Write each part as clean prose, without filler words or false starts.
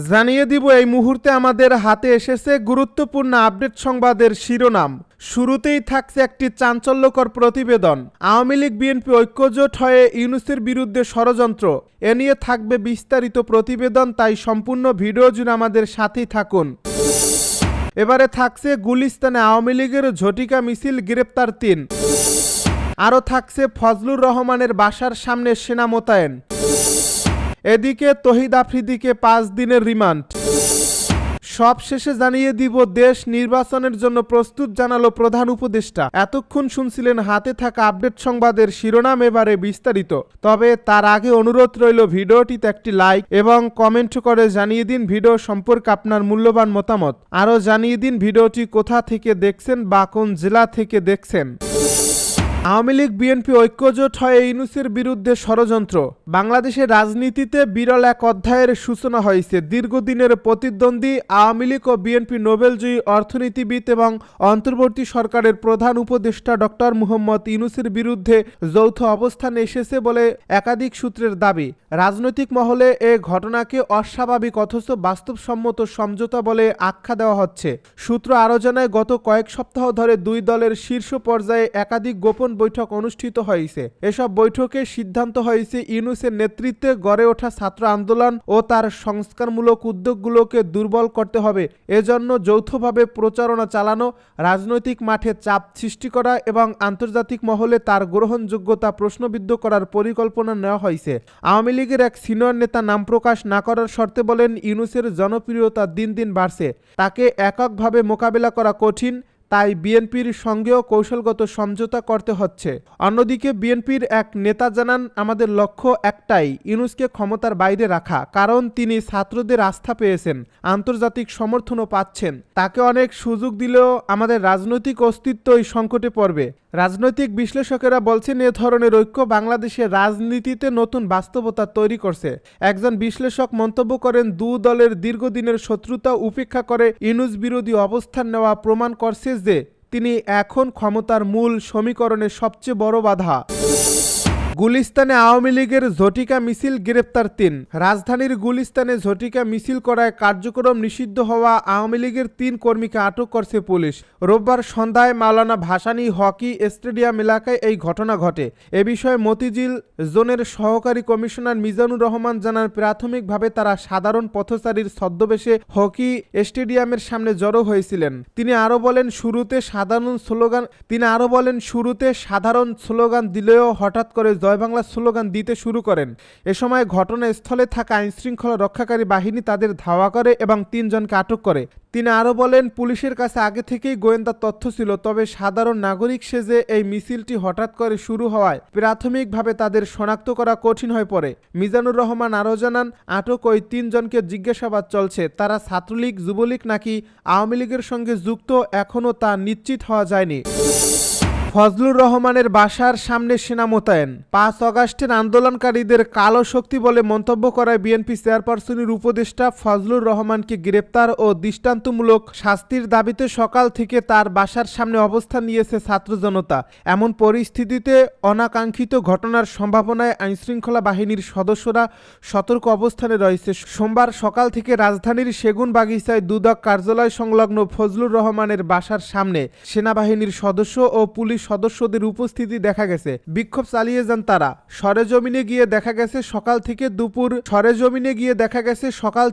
জানিয়ে দিব এই মুহূর্তে আমাদের হাতে এসেছে গুরুত্বপূর্ণ আপডেট সংবাদের শিরোনাম। শুরুতেই থাকছে একটি চাঞ্চল্যকর প্রতিবেদন। আওয়ামী লীগ বিএনপি ঐক্যজোট হয়ে ইউনূসের বিরুদ্ধে ষড়যন্ত্র। এ নিয়ে থাকবে বিস্তারিত প্রতিবেদন, তাই সম্পূর্ণ ভিডিও জুড়ে আমাদের সাথেই থাকুন। এবারে থাকছে গুলিস্তানে আওয়ামী লীগের ঝটিকা মিছিল, গ্রেপ্তার 3। আরও থাকছে ফজলুর রহমানের বাসার সামনে সেনা মোতায়েন। এদিকে তহিদ আফ্রিদিকে 5 দিনের রিমান্ড। সব শেষে জানিয়ে দিব দেশ নির্বাচনের জন্য প্রস্তুত, জানালো প্রধান উপদেষ্টা। এতক্ষণ শুনছিলেন হাতে থাকা আপডেট সংবাদের শিরোনাম, এবারে বিস্তারিত। তবে তার আগে অনুরোধ রইল ভিডিওটিতে একটি লাইক এবং কমেন্ট করে জানিয়ে দিন ভিডিও সম্পর্কে আপনার মূল্যবান মতামত। আরও জানিয়ে দিন ভিডিওটি কোথা থেকে দেখছেন বা কোন জেলা থেকে দেখছেন। আওয়ামী লীগ বিএনপি ঐক্যজোট হয়ে ইউনূসের বিরুদ্ধে ষড়যন্ত্র। বাংলাদেশের রাজনীতিতে বিরল এক অধ্যায়ের সূচনা হয়েছে। দীর্ঘদিনের প্রতিদ্বন্দ্বী আওয়ামী লীগ ও বিএনপি নোবেলজয়ী অর্থনীতিবিদ এবং অন্তর্বর্তী সরকারের প্রধান উপদেষ্টা ডক্টর মুহাম্মদ ইউনূসের বিরুদ্ধে যৌথ অবস্থানে এসেছে বলে একাধিক সূত্রের দাবি। রাজনৈতিক মহলে এ ঘটনাকে অস্বাভাবিক অথচ বাস্তবসম্মত সমঝোতা বলে আখ্যা দেওয়া হচ্ছে। সূত্র আরও জানায়, গত কয়েক সপ্তাহ ধরে দুই দলের শীর্ষ পর্যায়ে একাধিক গোপন বৈঠক অনুষ্ঠিত হয়েছে। এসব বৈঠকে সিদ্ধান্ত হয়েছে ইউনূসের নেতৃত্বে গড়ে ওঠা ছাত্র আন্দোলন ও তার সংস্কারমূলক উদ্যোগগুলোকে দুর্বল করতে হবে। এজন্য যৌথভাবে প্রচারণা চালানো, রাজনৈতিক মাঠে চাপ সৃষ্টি করা এবং আন্তর্জাতিক মহলে তার গ্রহণযোগ্যতা প্রশ্নবিদ্ধ করার পরিকল্পনা নেওয়া হয়েছে। আওয়ামী লীগের এক সিনিয়র নেতা নাম প্রকাশ না করার শর্তে বলেন, ইউনূসের জনপ্রিয়তা দিন দিন বাড়ছে। তাকে এককভাবে মোকাবেলা করা কঠিন, তাই বিএনপির সঙ্গেও কৌশলগত সমঝোতা করতে হচ্ছে। অন্যদিকে বিএনপির এক নেতা জানান, আমাদের লক্ষ্য একটাই, ইউনূসকে ক্ষমতার বাইরে রাখা। কারণ তিনি ছাত্রদের আস্থা পেয়েছেন, আন্তর্জাতিক সমর্থনও পাচ্ছেন। তাকে অনেক সুযোগ দিলেও আমাদের রাজনৈতিক অস্তিত্বই সংকটে পড়বে। রাজনৈতিক বিশ্লেষকেরা বলছেন, এ ধরনের ঐক্য বাংলাদেশের রাজনীতিতে নতুন বাস্তবতা তৈরি করছে। একজন বিশ্লেষক মন্তব্য করেন, দু দলের দীর্ঘদিনের শত্রুতা উপেক্ষা করে ইউনূস বিরোধী অবস্থান নেওয়া প্রমাণ করছে যে তিনি এখন ক্ষমতার মূল সমীকরণে সবচেয়ে বড় বাধা। গুলিস্তানে আওয়ামী লীগের ঝটিকা মিছিল, গ্রেপ্তার 3। রাজধানীর গুলিস্তানে ঝটিকা মিছিল করায় কার্যক্রম নিষিদ্ধ হওয়া আওয়ামী লীগের 3 কর্মীকে আটক করছে পুলিশ। রোববার সন্ধ্যায় মাওলানা ভাসানী হকি স্টেডিয়াম এলাকায় এই ঘটনা ঘটে। এ বিষয়ে মতিঝিল জোনের সহকারী কমিশনার মিজানুর রহমান জানান, প্রাথমিকভাবে তারা সাধারণ পথচারীর ছদ্মবেশে হকি স্টেডিয়ামের সামনে জড়ো হয়েছিলেন। তিনি আরও বলেন, শুরুতে সাধারণ স্লোগান দিলেও হঠাৎ করে জয় বাংলা স্লোগান দিতে শুরু করেন। এ সময় ঘটনাস্থলে থাকা আইনশৃঙ্খলা রক্ষাকারী বাহিনী তাদের ধাওয়া করে এবং 3 জনকে আটক করে। তিনি আরও বলেন, পুলিশের কাছে আগে থেকেই গোয়েন্দা তথ্য ছিল, তবে সাধারণ নাগরিক সেজে এই মিছিলটি হঠাৎ করে শুরু হওয়ায় প্রাথমিকভাবে তাদের শনাক্ত করা কঠিন হয়ে পড়ে। মিজানুর রহমান আরও জানান, আটক ওই 3 জনকে জিজ্ঞাসাবাদ চলছে। তারা ছাত্রলীগ, যুবলীগ নাকি আওয়ামী লীগের সঙ্গে যুক্ত এখনও তা নিশ্চিত হওয়া যায়নি। ফজলুর রহমানের বাসার সামনে সেনা মোতায়েন। 5 আগস্টের আন্দোলনকারীদের কালো শক্তি বলে মন্তব্য করায় বিএনপি চেয়ারপারসনের উপদেষ্টা ফজলুর রহমানকে গ্রেপ্তার ও দৃষ্টান্তমূলক শাস্তির দাবিতে সকাল থেকে তার বাসার সামনে অবস্থান নিয়েছে ছাত্র জনতা। এমন পরিস্থিতিতে অনাকাঙ্ক্ষিত ঘটনার সম্ভাবনায় আইনশৃঙ্খলা বাহিনীর সদস্যরা সতর্ক অবস্থানে রয়েছে। সোমবার সকাল থেকে রাজধানীর সেগুন বাগিচায় দুদক কার্যালয় সংলগ্ন ফজলুর রহমানের বাসার সামনে সেনাবাহিনীর সদস্য ও পুলিশ সদস্যদের উপস্থিতি দেখা গেছে। বিক্ষোভ চালিয়ে যান তারা। সরেজমিনে গিয়ে দেখা গেছে সকাল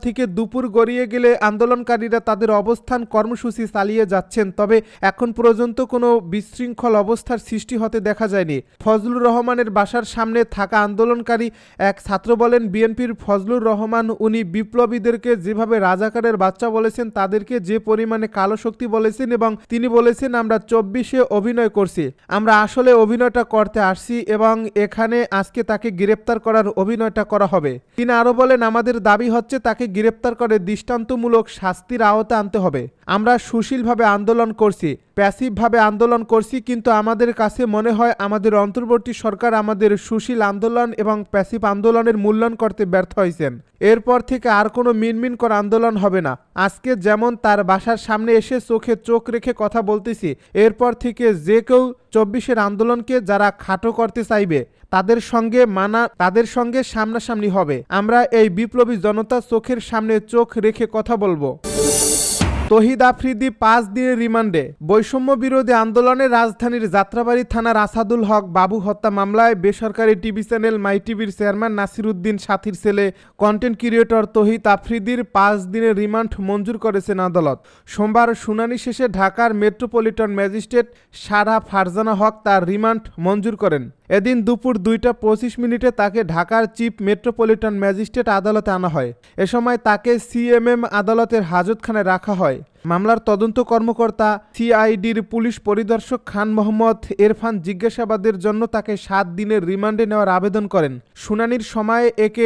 থেকে দুপুর গড়িয়ে গেলে আন্দোলনকারীরা তাদের অবস্থান কর্মসূচি চালিয়ে যাচ্ছেন, তবে এখন পর্যন্ত কোনো বিশৃঙ্খল অবস্থার সৃষ্টি হতে দেখা যায়নি। ফজলুর রহমানের বাসার সামনে থাকা আন্দোলনকারী এক ছাত্র বলেন, বিএনপির ফজলুর রহমান উনি বিপ্লবীদেরকে যেভাবে রাজাকারের বাচ্চা বলেছেন, তাদেরকে যে পরিমাণে কালো শক্তি বলেছেন এবং তিনি বলেছেন, আমরা 24-এ অভিনয় করছি, আমরা আসলে অভিনয়টা করতে আসছি এবং এখানে আজকে তাকে গ্রেপ্তার করার অভিনয়টা করা হবে। তিনি আরো বলেন, আমাদের দাবি হচ্ছে তাকে গ্রেপ্তার করে দৃষ্টান্তমূলক শাস্তির আওতায় আনতে হবে। আমরা সুশীলভাবে আন্দোলন করছি, প্যাসিভভাবে আন্দোলন করছি, কিন্তু আমাদের কাছে মনে হয় আমাদের অন্তর্বর্তী সরকার আমাদের সুশীল আন্দোলন এবং প্যাসিভ আন্দোলনের মূল্যায়ন করতে ব্যর্থ হয়েছেন। এরপর থেকে আর কোনো মিনমিন করা আন্দোলন হবে না। আজকে যেমন তার বাসার সামনে এসে চোখে চোখ রেখে কথা বলতেছি, এরপর থেকে যে কেউ 24-এর আন্দোলনকে যারা খাটো করতে চাইবে তাদের সঙ্গে সামনাসামনি হবে। আমরা এই বিপ্লবী জনতা চোখের সামনে চোখ রেখে কথা বলবো। তহিদ আফ্রিদি 5 দিনের রিমান্ডে। বৈষম্য বিরোধী আন্দোলনে রাজধানীর যাত্রাবাড়ী থানার আসাদুল হক বাবু হত্যা মামলায় বেসরকারি টিভি চ্যানেল মাই টিভির চেয়ারম্যান নাসির উদ্দিন সাথীর ছেলে কন্টেন্ট ক্রিয়েটর তহিদ আফ্রিদির 5 দিনের রিমান্ড মঞ্জুর করেছেন আদালত। সোমবার শুনানি শেষে ঢাকার মেট্রোপলিটন ম্যাজিস্ট্রেট সারা ফারজানা হক তার রিমান্ড মঞ্জুর করেন। এদিন দুপুর 2:25 তাকে ঢাকার চিফ মেট্রোপলিটন ম্যাজিস্ট্রেট আদালতে আনা হয়। এ সময় তাকে সিএমএম আদালতের হাজতখানায় রাখা হয়। মামলার তদন্ত কর্মকর্তা সিআইডির পুলিশ পরিদর্শক খান মোহাম্মদ এরফান জিজ্ঞাসাবাদের জন্য তাকে 7 দিনের রিমান্ডে নেওয়ার আবেদন করেন। শুনানির সময় তাকে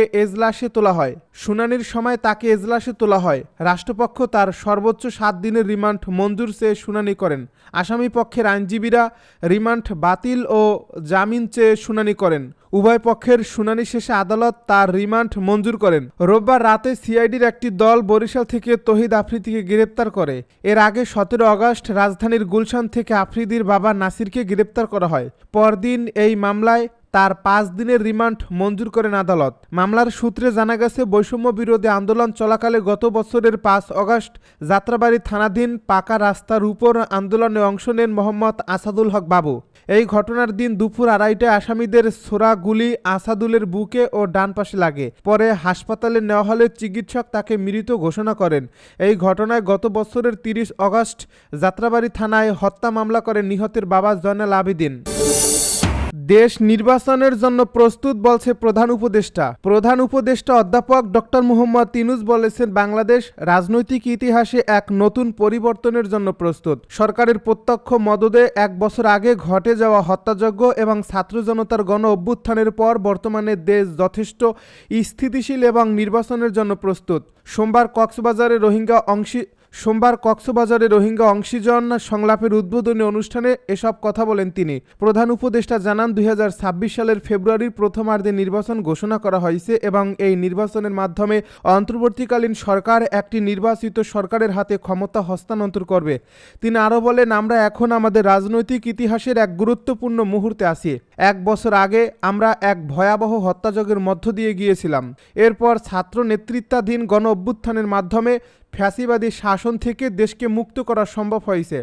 এজলাসে তোলা হয়। রাষ্ট্রপক্ষ তার সর্বোচ্চ 7 দিনের রিমান্ড মঞ্জুর চেয়ে শুনানি করেন। আসামি পক্ষের আইনজীবীরা রিমান্ড বাতিল ও জামিন চেয়ে শুনানি করেন। উভয় পক্ষের শুনানি শেষে আদালত তার রিমান্ড মঞ্জুর করেন। রোববার রাতে সিআইডির একটি দল বরিশাল থেকে তহিদ আফ্রিদিকে গ্রেপ্তার করে। এর আগে 17 আগস্ট রাজধানীর গুলশান থেকে আফ্রিদির বাবা নাসিরকে গ্রেপ্তার করা হয়। পরদিন এই মামলায় তার 5 দিনের রিমান্ড মঞ্জুর করেন আদালত। মামলার সূত্রে জানা গেছে, বৈষম্য বিরোধী আন্দোলন চলাকালে গত বছরের 5 আগস্ট যাত্রাবাড়ী থানাধীন পাকা রাস্তার উপর আন্দোলনে অংশ নেন মোহাম্মদ আসাদুল হক বাবু। এই ঘটনার দিন দুপুর 2:30টায় আসামিদের ছোড়া গুলি আসাদুলের বুকে ও ডান পাশে লাগে। পরে হাসপাতালে নেওয়া হলে চিকিৎসক তাকে মৃত ঘোষণা করেন। এই ঘটনায় গত বছরের 30 আগস্ট যাত্রাবাড়ী থানায় হত্যা মামলা করেন নিহতের বাবা জয়নাল আবেদিন। দেশ নির্বাচনের জন্য প্রস্তুত বলছে প্রধান উপদেষ্টা অধ্যাপক ডক্টর মুহাম্মদ ইউনূস বলেছেন, বাংলাদেশ রাজনৈতিক ইতিহাসে এক নতুন পরিবর্তনের জন্য প্রস্তুত। সরকারের প্রত্যক্ষ মদদে 1 বছর আগে ঘটে যাওয়া হত্যাযজ্ঞ এবং ছাত্র জনতার গণ অভ্যুত্থানের পর বর্তমানে দেশ যথেষ্ট স্থিতিশীল এবং নির্বাচনের জন্য প্রস্তুত। সোমবার কক্সবাজারে রোহিঙ্গা অংশীজন সংলাপের উদ্বোধনী অনুষ্ঠানে এসব কথা বলেন তিনি। প্রধান উপদেষ্টা জানান, 2026 সালের ফেব্রুয়ারির প্রথমার্ধে নির্বাচন ঘোষণা করা হয়েছে এবং এই নির্বাচনের মাধ্যমে অন্তর্বর্তীকালীন সরকার একটি নির্বাচিত সরকারের হাতে ক্ষমতা হস্তান্তর করবে। তিনি আরও বলেন, আমরা এখন আমাদের রাজনৈতিক ইতিহাসের এক গুরুত্বপূর্ণ মুহূর্তে আছি। 1 বছর আগে আমরা এক ভয়াবহ হত্যাযজ্ঞের মধ্য দিয়ে গিয়েছিলাম। এরপর ছাত্র নেতৃত্বাধীন গণ অভ্যুত্থানের মাধ্যমে ফ্যাসিবাদী শাসন থেকে দেশকে মুক্ত করা সম্ভব হয়েছে।